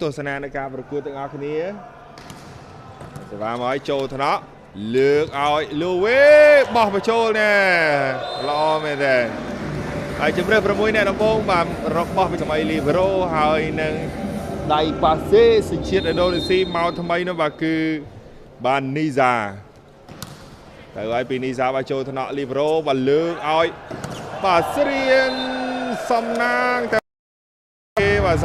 ទស្សនានៃការប្រកួតទាំងអស់គ្នាសេវាមកឲ្យចូលថ្នាក់លើកឲ្យលូវីបោះបញ្ចូលណែល្អមែនទេហើយជម្រើស6អ្នកដំបូងបាទរបស់សម័យលីវេរ៉ូហើយនឹងដៃប៉ាសេសញ្ជាតិឥណ្ឌូនេស៊ីមកថ្មីនោះបាទគឺបាននីហ្សាទៅឲ្យពីនីហ្សាបាទចូលថ្នាក់លីវេរ៉ូបាទលើកឲ្យបាទស្រៀនសំណាងតែបាទ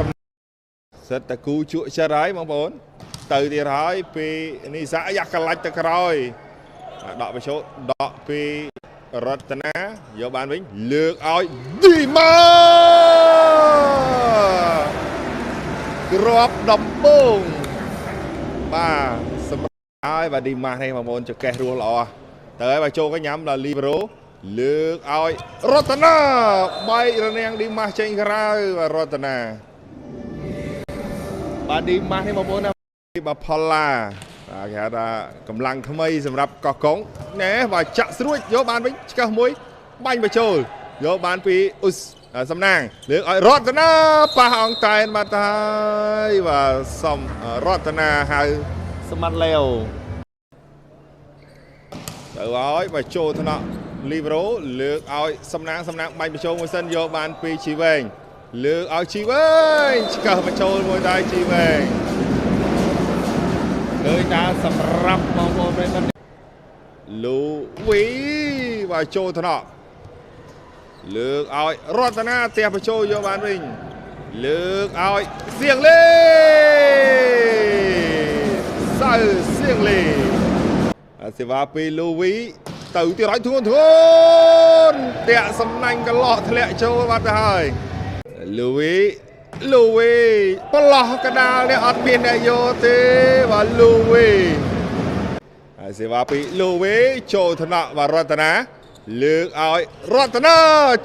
សិតតគូជក់ចិត្តហើយបងប្អូនទៅទៀតហើយពីនីសាយ៉ាក់កលាច់ទៅក្រោយដកបញ្ចូលដកពីរតនាយកបានវិញលើកឲ្យឌីម៉ាគ្រាប់ដំបងបាទសម្រាប់ហើយបាទឌីម៉ានេះបងប្អូនចកេះរស់ល្អទៅហើយបាទចូលក៏ញ៉ាំដល់លីវេរ៉ូលើកឲ្យរតនាបែករនាំងឌីម៉ាចេញក្រៅបាទរតនាបាទឌីម៉ាស់នេះបងប្អូនណាបាទផល្លាគេហៅថាកម្លាំងថ្មីសម្រាប់កោះកុងណែបាទចាក់ស្រួចយកបានវិញឆ្កឹះមួយបាញ់បញ្ចូលយកបានពីអ៊ុសសំណាងលើកឲ្យរតនាប៉ះអង្តែនបាទហើយបាទសំរតនាហៅស្មាត់ឡេវទៅឲ្យបាទចូលថ្នាក់លីវេរ៉ូលើកឲ្យសំណាងបាញ់បញ្ចូលមួយសិនយកបានពីជីវែងលើកឲ្យជីវែងឆ្កឹះបញ្ចូលមួយដែរជីវែងឃើញថាសម្រាប់បងប្អូនប្រិយមិត្តលូវីបាទចូលថ្នាក់លើកឲ្យរតនាផ្ទះបញ្ចូលយកបានវិញលើកឲ្យសៀងលេសៅសៀងលេសេវាពីលូវីទៅទៀតឲ្យធ្ងន់តាក់សំណាញ់កន្លោះធ្លាក់ចូលបាត់ទៅហើយលូវីប្រឡោះកដាលនេះអត់មានអ្នកយកទេបាទលូវីហើយសេវាពីលូវីចូលថ្នាក់បាទរតនាលើកឲ្យរតនា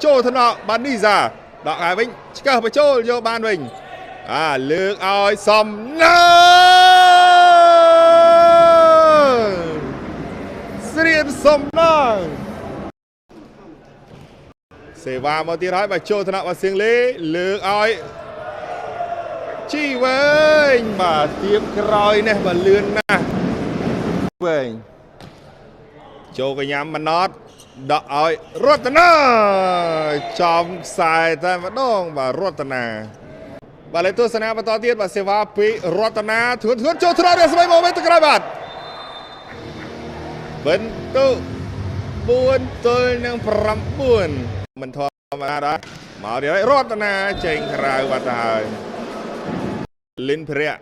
ចូលថ្នាក់បាទនីហ្សាដកហើយវិញឆ្កឹះបញ្ចូលយកបានវិញលើកឲ្យសំណាងស្រៀនសំណាងសេវាមកទៀតហើយបាទចូលថ្នាក់បាទសៀងលេលើកឲ្យជីវែងបាទទៀបក្រោយនេះបាទលឿនណាស់វែងចូលកញ្ញាម៉ណតដកឲ្យរតនាចំខ្សែតែម្ដងបាទរតនាបាទលេទស្សនាបន្តទៀតបាទសេវាពីរតនាធឿនចូលថ្នាក់រាស្មីមកវិញទៅក្រោយបាទបន្ទុ4ទល់នឹង9មិនធម្មតាដែរមកទៀតហើយរតនាចេញក្រៅបាត់ទៅហើយលិនភរៈ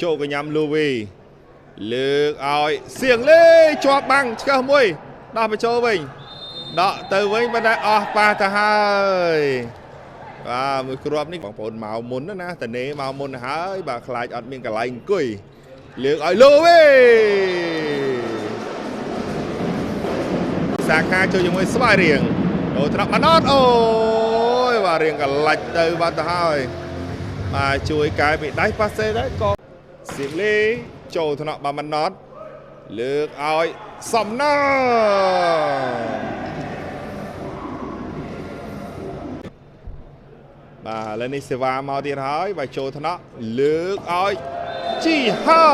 ចូលកញ្ញាំលូវីលើកឲ្យសៀងលេជាប់បាំងឆ្កឹះមួយដោះបញ្ចូលវិញដកទៅវិញប៉ុន្តែអស់ប៉ះទៅហើយបាទមួយគ្រាប់នេះបងប្អូនមកមុនណាតនេមកមុនហើយបាទខ្លាចអត់មានកន្លែងអង្គុយលើកឲ្យលូវីសាខាចូលជាមួយស្វាយរៀងអូត្រាប់បាណតអូយបាទរៀងកលាច់ទៅបាត់ទៅហើយបាទជួយកែពីដៃប៉ាសេដែរក៏សៀងលេចូលថ្នាក់បាណតលើកឲ្យសំណាបាទឥឡូវនេះសេវាមកទៀតហើយបាទចូលថ្នាក់លើកឲ្យជីហា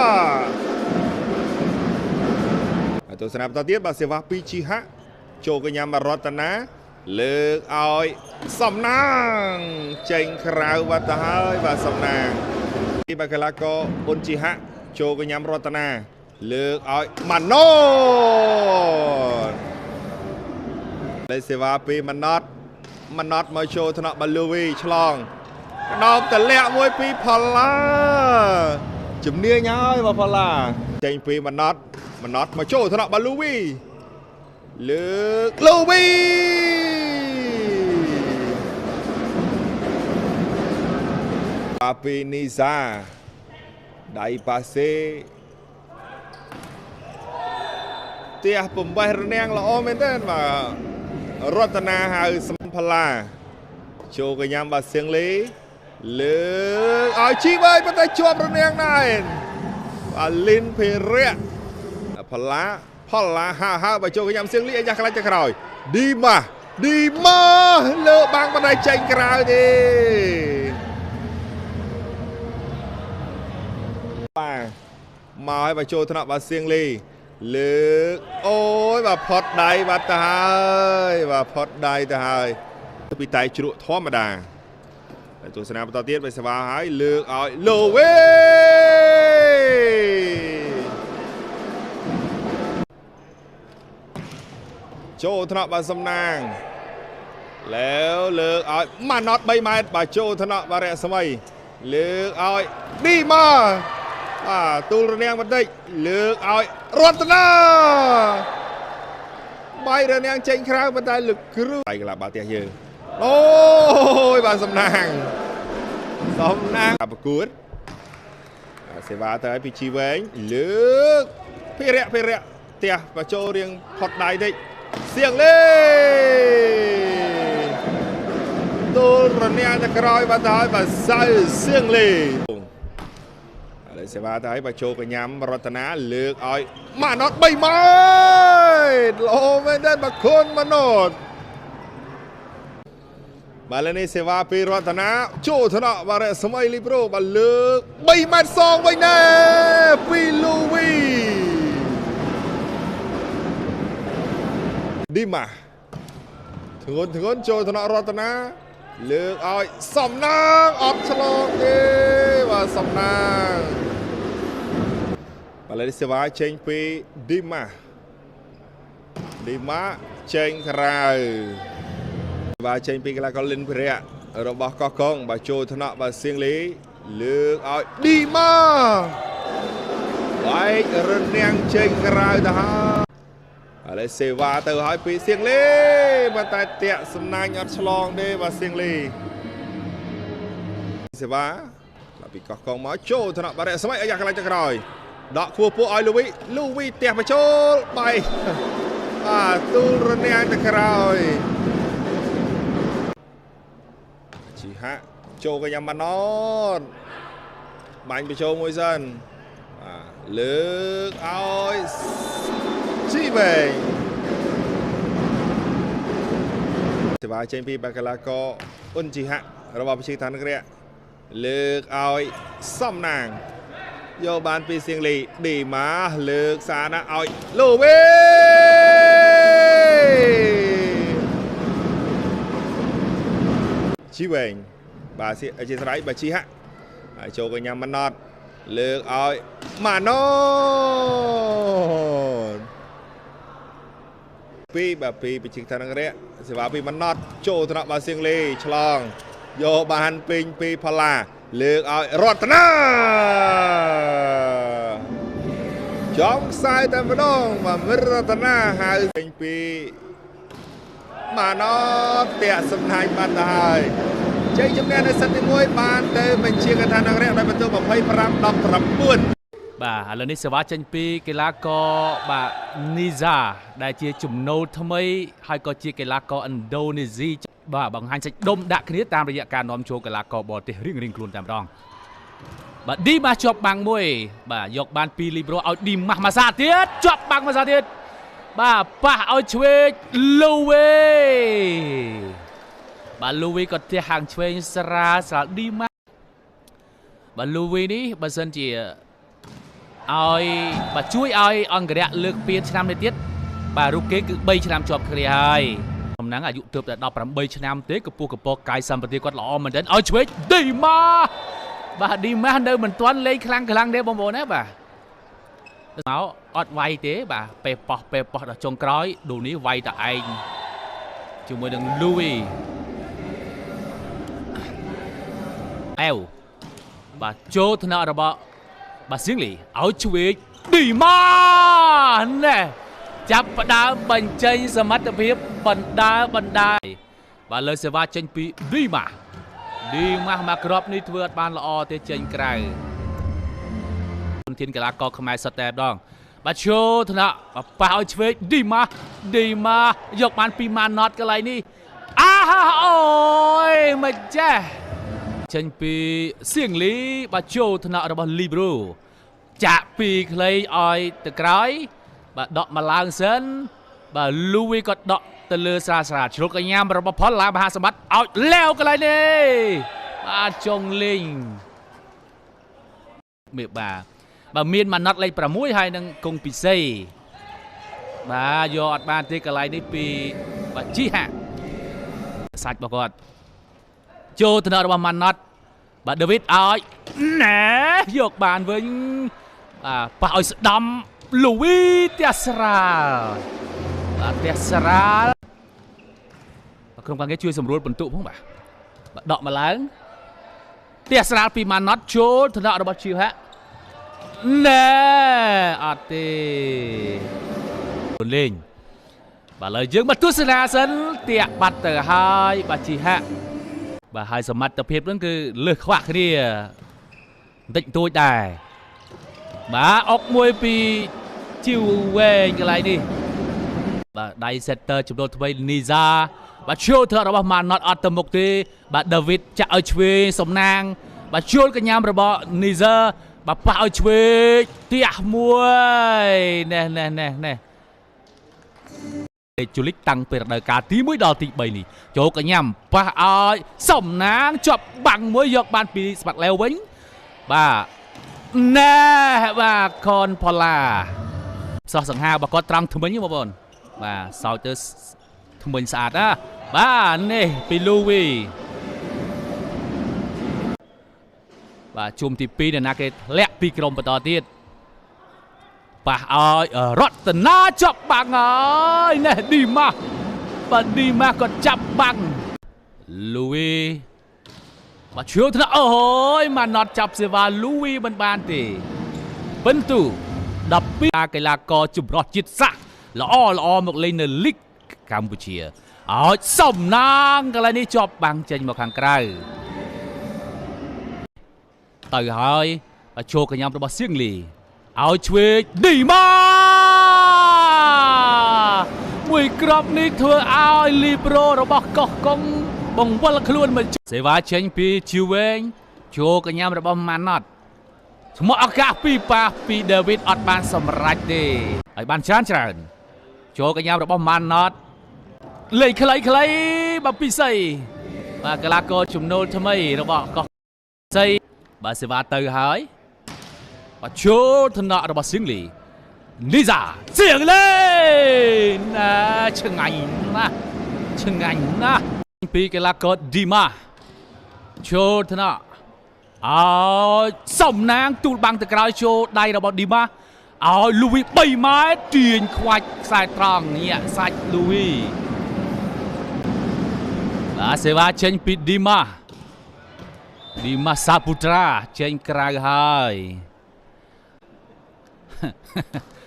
ទស្សនាបន្តទៀតបាទសេវាពីជីហាចូលកញ្ញាមរតនាលើកឲ្យសំណាងចេញក្រៅបាត់ទៅហើយបាទសំណាងទីបាកលាកោប៊ុនជីហាចូលកញ្ញាមរតនាលើកឲ្យម៉ាណូលេសេវាពីម៉ាណតមកចូលថ្នាក់បាលូវីឆ្លងក្តោបតលាក់មួយពីផល្លាជំនាញហើយបាទផល្លាចេញពីម៉ាណតមកចូលថ្នាក់បាលូវីលើកលូវីបាទពីនីហ្សាដៃប៉ាសេផ្ទះបំបេះរនាំងល្អមែនទេបាទរតនាហៅសំផល្លាចូលកញ្ញាំបាទសៀងលេលើកឲ្យជីវ៉ៃប៉ុន្តែជាប់រនាំងដែរបាទលិនភេរៈផល្លាហាបើចូលកញ្ញាំសៀងលេអាយ៉ាខ្លាច់ទៅក្រោយឌីម៉ាលើបាំងប៉ុន្តែចេញក្រៅទេ មកឲ្យបើចូលថ្នាក់បើសៀងលីលើកអូយបើផុតដៃបាត់ទៅហើយបើផុតដៃទៅហើយពីតៃជ្រក់ធម្មតាទស្សនាបន្តទៀតបើសេវាហើយលើកឲ្យលូវីចូលថ្នាក់បើសំណាងแล้วលើកឲ្យម៉ាណត3ម៉ែត្របើចូលថ្នាក់បើរស្មីលើកឲ្យឌីម៉ាទូលរនាំងបន្តិចលើកឲ្យរតនាបាយរនាំងចេញក្រៅប៉ុន្តែលើកគ្រូហើយកលាបាល់ផ្ទះយើងអូយបាទសំណាងប្រកួតសេវាទៅឲ្យពីជីវែងលើកភិរៈផ្ទះបើចូលរៀងផុតដៃតិចសៀងលេទូលរនាំងទៅក្រោយបាទទៅឲ្យបើសៅសៀងលេសេវាទៅឲ្យបើចូលកញ្ញាំរតនាលើកឲ្យម៉ាណត3ម៉ែត្រលោមែនទេបើខុនម៉ាណតបាទលើនេះសេវាពីរតនាចូលថ្នាក់បារៈសម័យលីប្រូបាទលើក3ម៉ែត្រសងវិញដែរពីលូវីឌីម៉ាធ្ងន់ចូលថ្នាក់រតនាលើកឲ្យសំណាងអត់ឆ្លងទេបាទសំណាងបាទលើនេះសេវាចេញពីឌីម៉ាចេញក្រៅបាទចេញពីកីឡាករលិនភិរៈរបស់កោះកុងបាទចូលថ្នាក់បាទសៀងលីលើកឲ្យឌីម៉ាបែករនាំងចេញក្រៅទៅហើយឥឡូវសេវាទៅឲ្យពីសៀងលីប៉ុន្តែតាក់សំណាញ់អត់ឆ្លងទេបាទសៀងលីសេវាបាទពីកោះកុងមកចូលថ្នាក់បាទរស្មីអាយ៉ាកន្លែងទៅក្រោយដកខួរពោះឲ្យលូវីទះបញ្ចូលបែកទូលរនាំងទៅក្រោយជីហាក់ចូលកញ្ញាម៉ាណតបាញ់បញ្ចូលមួយសិនលើកឲ្យជីវែងសេវាចេញពីបាកាឡាកោអ៊ុនជីហាក់របស់វិជាឋានក្រាក់លើកឲ្យសំណាងយកបានពីសៀងលីឌីម៉ាលើកសារណាឲ្យលូវីជីវែងបាទជាស្រ័យបាទជីហាក់ហើយចូលកញ្ញាម៉ាណតលើកឲ្យម៉ាណតពីវិជាឋានក្រាក់សេវាពីម៉ាណតចូលថ្នាក់បាទសៀងលីឆ្លងយកបានពេញពីផល្លាលើកឲ្យរតនាចំខ្សែតែម្ដងបាទរតនាហៅពេញពីម៉ាណតតាក់សំណាញ់បាត់ទៅហើយជ័យជំនះនៅសិតទី1បានទៅបញ្ជាកថានគរៈដោយបន្ទុក25-19បាទឥឡូវនេះសេវាចេញពីកីឡាករបាទនីហ្សាដែលជាចំណូលថ្មីហើយក៏ជាកីឡាករឥណ្ឌូនេស៊ីបាទបង្ហាញសាច់ដុំដាក់គ្នាតាមរយៈការនាំចូលកីឡាករបរទេសរៀងខ្លួនតែម្ដងបាទឌីម៉ាជាប់បាំងមួយបាទយកបានពីលីប្រូឲ្យឌីម៉ាមួយសាទៀតជាប់បាំងមួយសាទៀតបាទប៉ះឲ្យឆ្វេងលូវីបាទលូវីក៏ទះហាងឆ្វេងស្រាលឌីម៉ាបាទលូវីនេះបើសិនជាឲ្យបាទជួយឲ្យអង្គរៈលើកពានឆ្នាំនេះទៀតបាទរូបគេគឺ3ឆ្នាំជាប់គ្នាហើយតំណាងអាយុទើបតែ18ឆ្នាំទេកម្ពស់កម្ពស់កាយសម្បត្តិគាត់ល្អមែនទែនឲ្យឆ្វេងឌីម៉ាបាទឌីម៉ានៅមិនទាន់លេងខ្លាំងទេបងប្អូនណាបាទមកអត់វាយទេបាទពេលប៉ោះដល់ចុងក្រោយឌូនេះវាយតែឯងជាមួយនឹងលូវីអែវបាទចូលថ្នាក់របស់បាទសៀងលីឲ្យឆ្វេងឌីម៉ាណែចាប់ផ្ដើមបញ្ចេញសមត្ថភាពបណ្ដាបាទលើសេវាចេញពីឌីម៉ាមកគ្រាប់នេះធ្វើអត់បានល្អទេចេញក្រៅធានកីឡាករខ្មែរសុទ្ធតែម្ដងបាទចូលថ្នាក់ប៉ះឲ្យឆ្វេងឌីម៉ាយកបានពីម៉ាណតកន្លែងនេះអូយមិនចេះចេញពីសៀងលីបាទចូលថ្នាក់របស់លីប្រូចាក់ពីខ្លីឲ្យទៅក្រោយបាទដកមកឡើងសិនបាទលូវីក៏ដកទៅលើស្រាលជ្រុលកញ្ញារបស់ផលឡាមហាសម្បត្តិឲ្យលាវកន្លែងនេះបាទចុងលេងមេបាទ bà miên mà nọt lấy bà mũi hay nâng cùng bị xây bà vô ọt bàn tí cả lại đi bị bà chí hạ sạch bà gọt chô thân ở bà nọt bà David ơi nè dọc bàn với bà ơi đâm Louis Tessera bà Tessera bà không có nghe chui xâm rốt bẩn tụ không bà đọ mà lớn Tessera bị mà nọt chô thân ở bà chịu hả nè tê lên bà lời dương mà tuốt ra sân tiệc bắt từ hai bà chỉ hạ bà hai sầm mặt tập hiệp đó cứ lược khoác cái đi định tôi đài bà ốc môi pi chiều về cái này đi bà đai setter chụp đôi thay Niza bà chiêu thợ đó bà màn nọt ở tầm mục ti bà David chạy ở chuối sông nang bà chiêu cái nhám rồi bà Niza bà bảo chuối tiệc muối nè chủ lịch tăng về đời cả tí mũi đỏ tị bầy nì chỗ cả nhằm bà ơi sổng náng chọc bằng mũi dọc bàn bị bạc leo bính bà nè bà con Paula sao sẵn ha bà có trăng thơm bính như bà bồn bà sao cho thơm bính sạch á bà nè bị Louis bà chùm tì pi nè nà cái lẹ pi krom bà tỏ tiết bà ơi rót tần ná chọc bằng ơi nè đi mà bà đi mà còn chọc bằng Louis bà chiếu thật ơi mà nọt chọc sẽ vào Louis bên bàn thì bên tù đập bí cái là có chụp rót chít sắc lõ một lên league Campuchia xong nang cái là đi chọc bằng trên một hàng cây từ hỏi bà chô cái nhóm đó bà siêng lì áo chuối đi mà mùi crop ní thưa áo libro rồi bọc cọc công bồng vân là luôn mà sẽ vá chênh pi chiêu vên chô cái nhám rồi bom man nọt mọi cả pi pa pi David ọt ban sầm rạch đi ở ban chán tràn chô cái nhám rồi bom man nọt lấy bà pi xây và cái lá cô chùm nô cho mày rồi bọc cọc xây bà sẽ vá từ hỏi bà chô thân nọ đó bà xứng lì đi giả xiềng lên chừng ảnh pi cái lá cột đi mà chô thân nọ sổng nang tụt bằng từ cái chô đây là bọn đi mà Louis bay mái truyền khoạch sai tròn nhẹ sai Louis bà sẽ va trên pi đi mà Saputra trên cái hai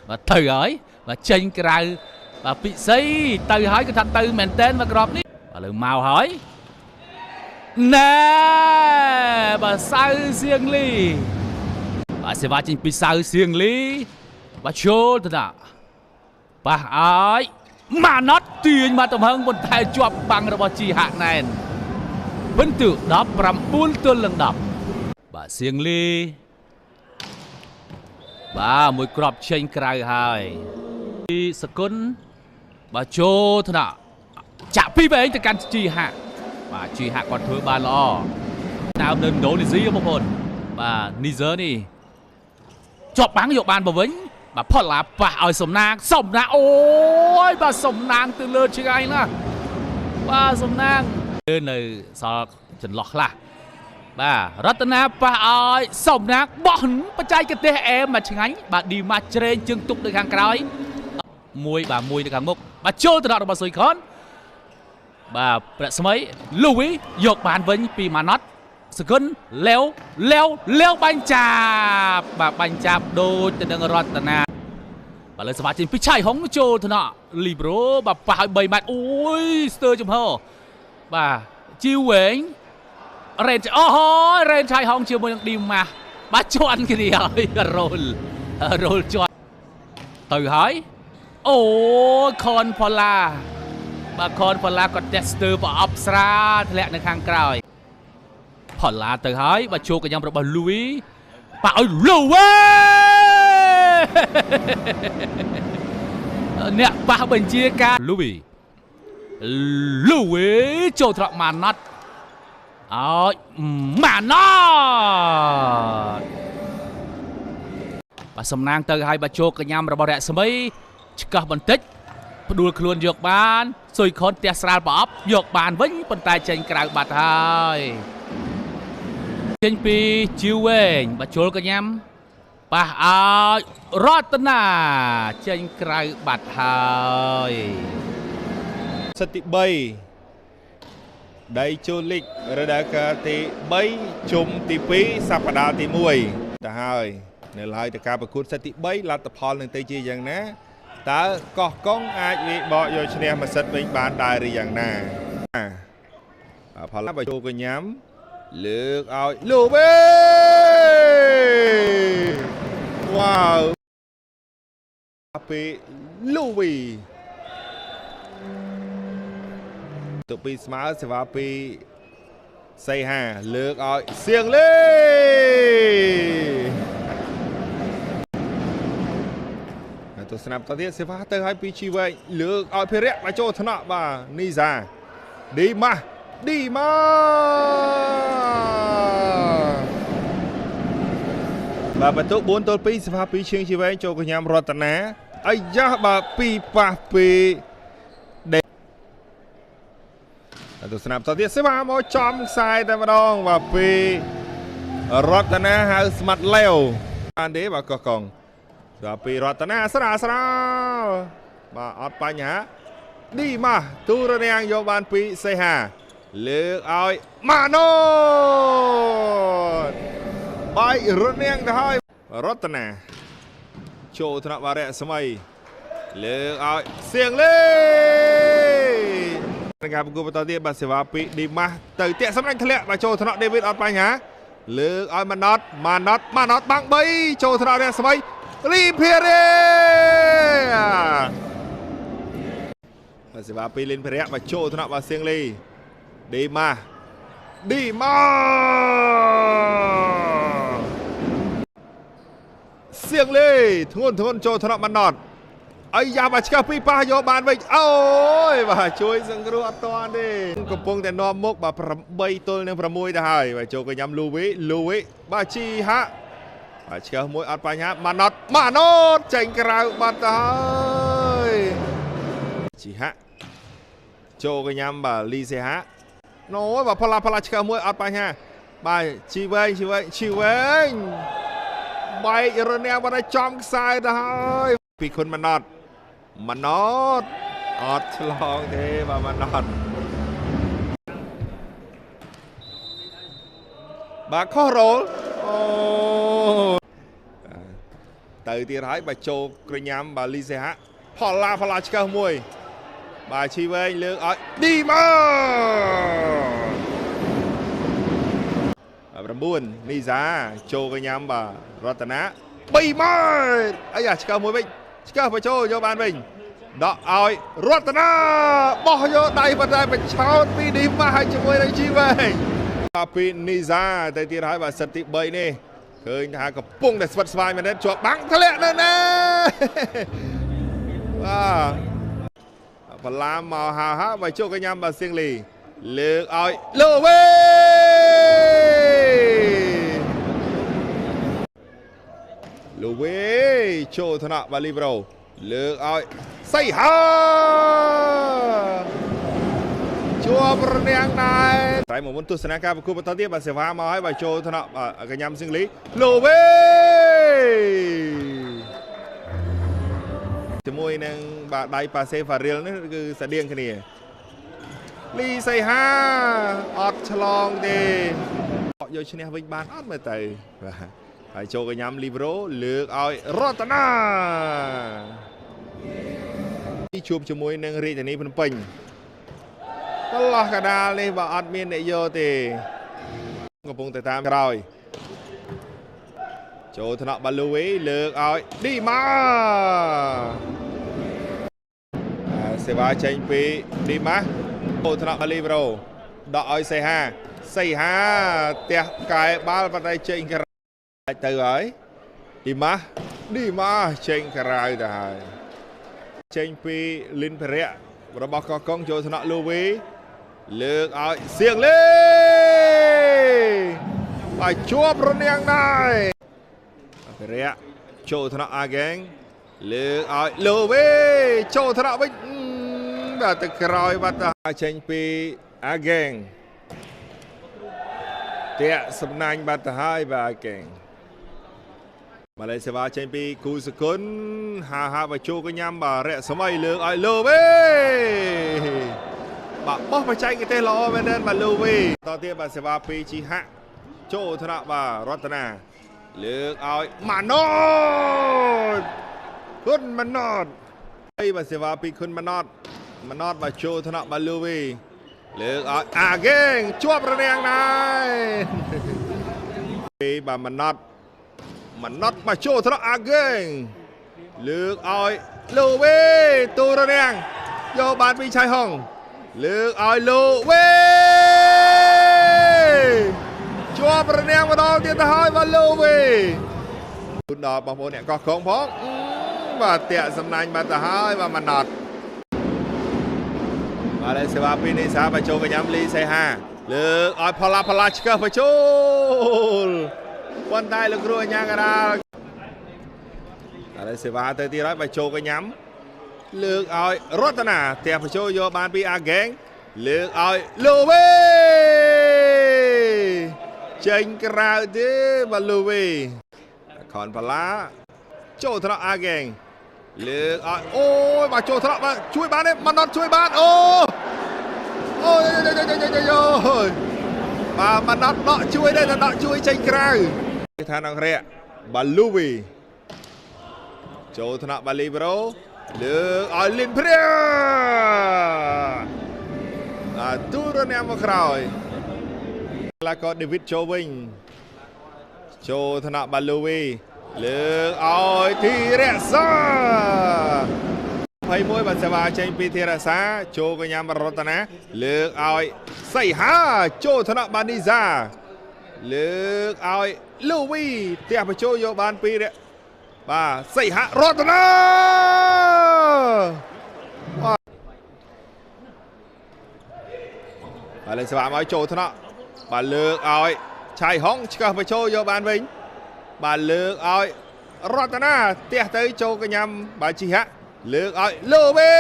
và từ ấy và trên cái rau và bị xây từ hỏi cái thật từ mình tên và gọp đi và lượng màu hỏi nè bà sao riêng ly bà sẽ vào trên bị sao riêng ly bà chô thật à bà ấy mà nó tiền mà tầm hơn một thầy chụp bằng rồi bà chỉ hạ này vẫn tự đọc làm 4 tuần lần đọc bà riêng ly bà mùi crop trên cây hai đi sân bà chô thôi nè chả pi về anh ta can chi hạ bà chi hạ còn thưa bà lo nào nên đổ đi gì không hồn bà Niger đi chọc bán dọc bàn bà vĩnh bà phật là bà ở sông nang ôi bà sông nang từ lơ chứ anh nè bà sông nang lên này sao chân lọt là bà Ratana bà ơi sông nang bọn bà trai cái tê em mà chẳng ánh bà đi mà trên chân tục được hàng cái mùi bà mùi được hàng mục bà chô từ đó bà xôi khốn bà bật sớm ấy Louis dọc bàn với pi mà nót skin leo bánh chạp bà bánh chạp đôi từ đường Ratana bà lên sớm trên pi chai hóng chô từ đó libro bà phải bày mặt ôi sơ chùm hô bà chiêu quên rèn rèn trai hông chưa mới đi mà bà chọn cái gì rồi chọn từ hỏi con Paula bà con Paula còn tester bà Opsra lẹในខាងក្រោយ Paula từ hỏi bà chô cái nhóm bà Louis bà ơi Louis nè bà bình chia ca Louis chô thọ mà nát mà nó សំណាងទៅឲ្យបាជោកញ្ញាំរបស់រស្មីឆ្កឹះបន្តិចផ្ដួលខ្លួនយកបានសុយខុនផ្ទះស្រាលប្រអប់យកបានវិញប៉ុន្តែចេញក្រៅបាត់ហើយចេញពីជីវវែងបាជុលកញ្ញាំប៉ះឲ្យរតនាចេញក្រៅបាត់ហើយសិតទី3ដៃជូលីករដូវកាលទី3ជុំទី2សប្តាហ៍ទី1ទៅហើយនៅឡើយទៅការប្រកួតសិតទី3លទ្ធផលនឹងទៅជាយ៉ាងណាតើកោះកុងអាចវាបកយកឈ្នះម៉ាសិតវិញបានដែរឬយ៉ាងណាផលបាជូកញ្ញាំលើកឲ្យលូវេវ៉ាវពីលូវីទៅពីស្មើសេវាពីសៃហាលើកឲ្យសៀងលេទៅស្នាមតទៀតសេវាទៅឲ្យពីជីវែងលើកឲ្យភិរៈមកចូលថ្នាក់បាទនីសាឌីម៉ាបាទបន្ទុក4-2សេវា2ឈៀងជីវែងចូលកញ្ញាំរតនាអាយ៉ាបាទពីប៉ះពីទៅស្នាមតទៀតសេវាមកចំខ្សែតែម្ដងបាទពីរតនាហៅស្មាត់ឡេវបានទេបាទកោះកុងបាទពីរតនាស្រាលបាទអត់បញ្ហាឌីម៉ាទូរនាងយកបានពីសេហាលើកឲ្យម៉ាណូបាយរនាងទៅហើយរតនាចូលថ្នាក់បារៈស្មីលើកឲ្យសៀងលេការប្រគល់បន្តទៀតបាទសេវាពីឌីម៉ាស់ទៅតាក់សម្រាប់ធ្លាក់បាទចូលថ្នាក់ដេវីតអត់បញ្ហាលើកឲ្យម៉ាណតបាំង3ចូលថ្នាក់រះស្មីលីភីរ៉េបាទសេវាពីលីនភីរ៉េបាទចូលថ្នាក់បាទសៀងលីឌីម៉ាសៀងលីធ្ងន់ចូលថ្នាក់ម៉ាណតអីយ៉ាបាទឆ្កឹះពីប៉ះយកបានវិញអូយបាទជួយសង្គ្រោះអត់តាន់ទេកំពុងតែនាំមុខបាទ8-6ទៅហើយបាទចូលកញ្ញាំលូវីបាទជីហាបាទឆ្កឹះមួយអត់បញ្ហាម៉ាណតចេញក្រៅបាត់ទៅហើយជីហាចូលកញ្ញាំបាទលីសេហាណូបាទផល្លាឆ្កឹះមួយអត់បញ្ហាបាទជីវែងបែករនាងបាត់ឲ្យចំខ្សែទៅហើយពីគុណម៉ាណតអត់ឆ្លងទេបាទម៉ាណតបាទខុសរ៉ូលអូទៅទៀតហើយបាទចូលក្រញ៉ាំបាទលីសេហាផល្លាឆ្កឹះមួយបាទជីវែងលើកឲ្យឌីម៉ា9នីសាចូលក្រញ៉ាំបាទរតនា3ម៉ែត្រអាយ៉ាឆ្កឹះមួយវិញឆ្កឹះបញ្ចូលយកបានវិញដកឲ្យរតនាបោះយកដៃប៉ុន្តែបញ្ឆោតពីឌីម៉ាស់ឲ្យជាមួយនឹងជីវែងពីនីសាទៅទៀតហើយបាទសិតទី3នេះឃើញថាកំពុងតែស្វិតស្វាយមែនទេជាប់បាំងធ្លាក់នៅណាបាទបឡាមកហាបើជោគកញ្ញាំបាទសៀងលីលើកឲ្យលូវេចូលថ្នាក់បាទលីប្រូលើកឲ្យសៃហាជួបរនាងដែរតែមកមុនទស្សនាការប្រគល់បន្តទៀតបាទសេវាមកឲ្យបាទចូលថ្នាក់កញ្ញាំសៀងលីលូវេជាមួយនឹងបាទដៃប៉ាសេហ្វារៀលនេះគឺស្តៀងគ្នាលីសៃហាអត់ឆ្លងទេយកឈ្នះវិញបានអត់មើលទៅបាទហើយចូលកញ្ញាំលីប្រូលើកឲ្យរតនាជួបជាមួយនឹងរាជធានីភ្នំពេញកន្លោះកដាលនេះបើអត់មានអ្នកយកទេកំពុងតែតាមក្រោយចូលថ្នាក់បាលូវីលើកឲ្យឌីម៉ាសេវាចេញពីឌីម៉ាចូលថ្នាក់បាលីប្រូដកឲ្យសៃហាផ្ទះកែបាល់បាត់ឲ្យចេញក្រៅទៅហើយឌីម៉ាចេញក្រៅទៅហើយចេញពីលីនភរៈរបស់កោះកុងចូលថ្នាក់លូវីលើកឲ្យសៀងលេបាយជាប់រនាងដែរភរៈ ចូលថ្នាក់អាហ្គេងលើកឲ្យលូវីចូលថ្នាក់វិញបាទទៅក្រោយបាត់ទៅចេញពីអាហ្គេងតាក់សំណាញ់បាត់ទៅហើយបាទអាហ្គេងម៉ាឡេសេវាចេញពីគូសគុណហាបជូកញ្ញាំបាទរស្មីលើកឲ្យលូវីបាទបោះបច្ចេកទេសល្អមែនទែនបាទលូវីតទៀតបាទសេវាពីជីហាក់ចូលថ្នាក់បាទរតនាលើកឲ្យម៉ាណូតគុណម៉ាណូតហើយបាទសេវាពីគុណម៉ាណូតបាទចូលថ្នាក់បាទលូវីលើកឲ្យអាហ្គេងជាប់រនាំងដែរពីបាទម៉ាណូតមកចូលថ្នាក់អាហ្គេងលើកឲ្យលូវីទូរនាំងយកបានពីឆៃហុងលើកឲ្យលូវីជាប់រនាំងម្ដងទៀតទៅហើយបាទលូវីគុណដល់បងប្អូនអ្នកកោះកងផងបាទតាក់សំណាញ់បាត់ទៅហើយបាទម៉ាណូតបាទសេវាពីនេះសាបញ្ចូលកញ្ញាំលីសៃហាលើកឲ្យផល្លាឆ្កឹះបញ្ចូលប៉ុន្តែលោកគ្រូអញ្ញាកដាលហើយសេវាទៅទៀតហើយបញ្ចូលកញ្ញាំលើកឲ្យរតនាផ្ទះបញ្ចូលយកបានពីអាហ្គេងលើកឲ្យលូវីចេញក្រៅទេបាទលូវីខនផល្លាចូលថ្នាក់អាហ្គេងលើកឲ្យអូយបាទចូលថ្នាក់បាទជួយបានទេម៉ាណូតជួយបានអូយបាទម៉ាណូតដកជួយដែរតែដកជួយចេញក្រៅឋានអង្គរៈបាទលូវីចូលថ្នាក់បាទលីប្រូលើកឲ្យលីនព្រាទូរនាំងមកក្រោយแล้วก็เดวิดโจวิงโจธนบัลลูวีเลือกเอาทีเรศาไพ่มวยบัตรสวาเชนปีทีเรศาโจกัญญามรตนะเลือกเอาใส่หาโจธนบันิซาเลือกเอาลูวีเตียบโจโยบานปีเรบ้าใส่หารตนะอะไรสวามาโจธนะបាទលើកឲ្យឆៃហុងឆ្កឹះបញ្ចូលយកបានវិញបាទលើកឲ្យរតនាផ្ទះទៅចូលកញ្ញាំបាទជីហាក់លើកឲ្យលូវី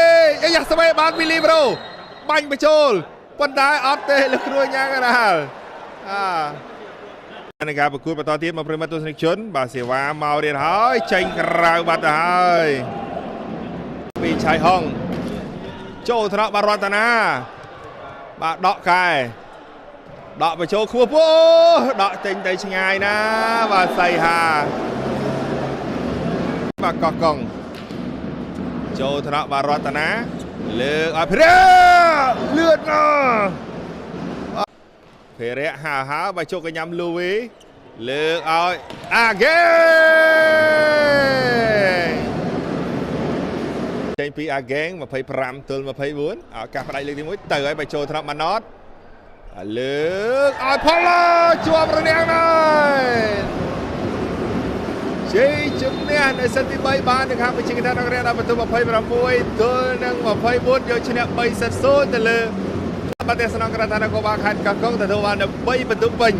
យ៉ាស្វេបានពីលីប្រូបាញ់បញ្ចូលប៉ុន្តែអត់ទេលោកគ្រូញ៉ាំកដាលในการประกวดបន្តទៀតមកប្រិមត្តទស្សនិកជនបាទសេវាមករៀនហើយចេញក្រៅបាត់ទៅហើយពីឆៃហុងចូលថ្នាក់បាទរតនាបាទដកកែដកបញ្ចូលខ្ពស់ពោដកចេញទៅឆ្ងាយណាបាទសៃហាបាទកោះកុងចូលថ្នាក់បាទរតនាលើកឲ្យព្រាលឿនណាព្រាហាបាទចូលកញ្ញាំលូវីលើកឲ្យអាហ្គេងចេញពីអាហ្គេង25ទល់24ឱកាសផ្ដាច់លើកទី1ទៅឲ្យបាទចូលថ្នាក់ម៉ាណូតលើកឲ្យផល្លាជាប់រនាំងដែរជ័យជំនះនៅសិតទី3បាននៅខាងវិជាឋានអង្គរៈដល់បន្ទុក26ទល់នឹង24យកឈ្នះ3-0ទៅលើប្រទេសស្នងក្រឋាននគរបាលខេត្តកោះកុងទទួលបាន13បន្ទុកពេញ